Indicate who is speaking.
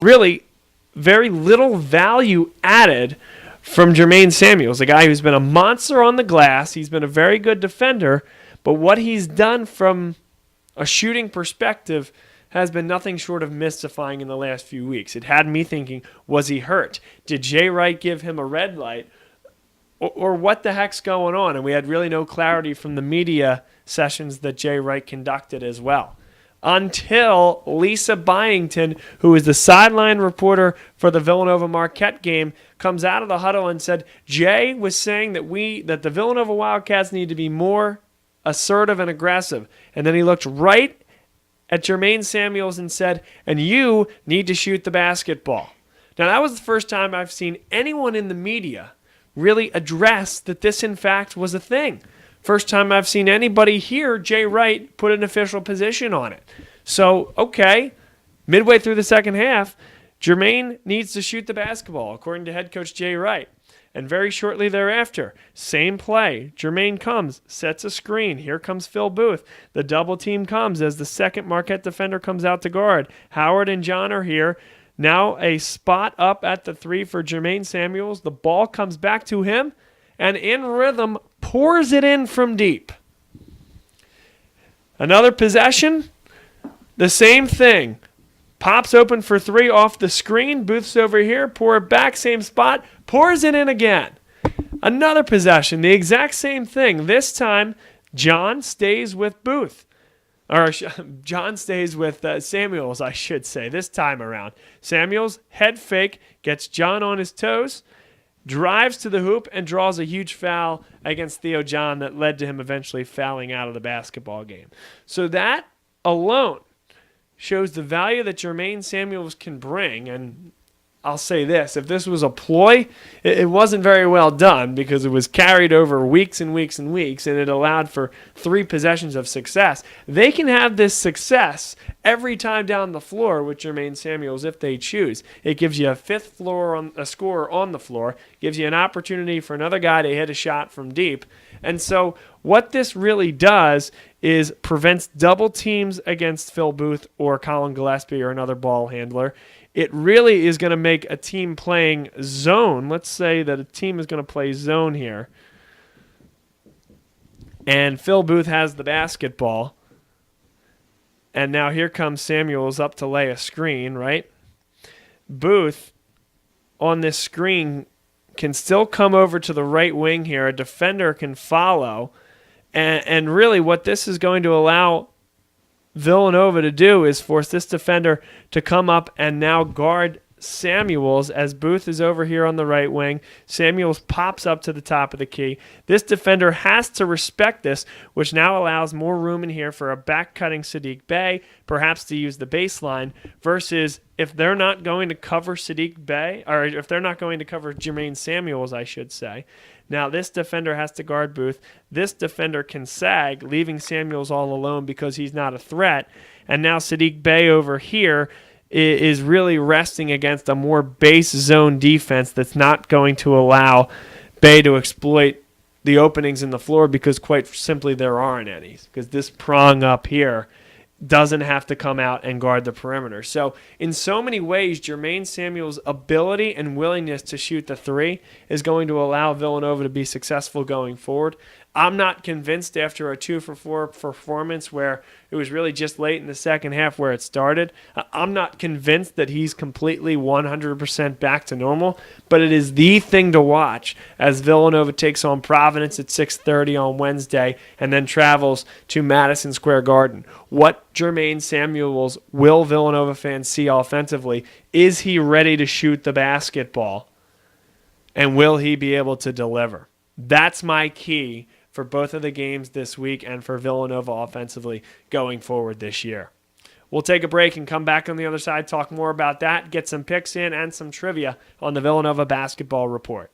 Speaker 1: really very little value added from Jermaine Samuels, a guy who's been a monster on the glass. He's been a very good defender, but what he's done from a shooting perspective has been nothing short of mystifying in the last few weeks. It had me thinking, was he hurt? Did Jay Wright give him a red light? Or what the heck's going on? And we had really no clarity from the media sessions that Jay Wright conducted as well. Until Lisa Byington, who is the sideline reporter for the Villanova Marquette game, comes out of the huddle and said, Jay was saying that the Villanova Wildcats need to be more assertive and aggressive. And then he looked right at Jermaine Samuels and said, and you need to shoot the basketball. Now, that was the first time I've seen anyone in the media really address that this, in fact, was a thing. First time I've seen anybody hear Jay Wright put an official position on it. So, okay, midway through the second half, Jermaine needs to shoot the basketball, according to head coach Jay Wright. And very shortly thereafter, same play. Jermaine comes, sets a screen. Here comes Phil Booth. The double team comes as the second Marquette defender comes out to guard. Howard and John are here. Now a spot up at the three for Jermaine Samuels. The ball comes back to him, and in rhythm, pours it in from deep. Another possession, the same thing. Pops open for three off the screen. Booth's over here. Pour it back, same spot. Pours it in again. Another possession, the exact same thing. This time, John stays with Booth. Or John stays with Samuels, I should say, this time around. Samuels, head fake, gets John on his toes, drives to the hoop, and draws a huge foul against Theo John that led to him eventually fouling out of the basketball game. So that alone shows the value that Jermaine Samuels can bring. And I'll say this, if this was a ploy, it wasn't very well done because it was carried over weeks and weeks and weeks, and it allowed for 3 possessions of success. They can have this success every time down the floor with Jermaine Samuels if they choose. It gives you a a scorer on the floor, gives you an opportunity for another guy to hit a shot from deep. And so what this really does is prevents double teams against Phil Booth or Colin Gillespie or another ball handler. It really is going to make a team playing zone. Let's say that a team is going to play zone here. And Phil Booth has the basketball. And now here comes Samuels up to lay a screen, right? Booth on this screen can still come over to the right wing here. A defender can follow. And really what this is going to allow Villanova to do is force this defender to come up and now guard Samuels as Booth is over here on the right wing. Samuels pops up to the top of the key. This defender has to respect this, which now allows more room in here for a back-cutting Saddiq Bey, perhaps to use the baseline, versus if they're not going to cover Saddiq Bey, or if they're not going to cover Jermaine Samuels, I should say. Now this defender has to guard Booth. This defender can sag, leaving Samuels all alone because he's not a threat. And now Saddiq Bey over here is really resting against a more base zone defense that's not going to allow Bey to exploit the openings in the floor because quite simply there aren't any. Because this prong up here doesn't have to come out and guard the perimeter. So in so many ways, Jermaine Samuels' ability and willingness to shoot the three is going to allow Villanova to be successful going forward. I'm not convinced after a 2-for-4 performance where it was really just late in the second half where it started. I'm not convinced that he's completely 100% back to normal, but it is the thing to watch as Villanova takes on Providence at 6:30 on Wednesday and then travels to Madison Square Garden. What Jermaine Samuels will Villanova fans see offensively? Is he ready to shoot the basketball? And will he be able to deliver? That's my key for both of the games this week and for Villanova offensively going forward this year. We'll take a break and come back on the other side, talk more about that, get some picks in and some trivia on the Villanova Basketball Report.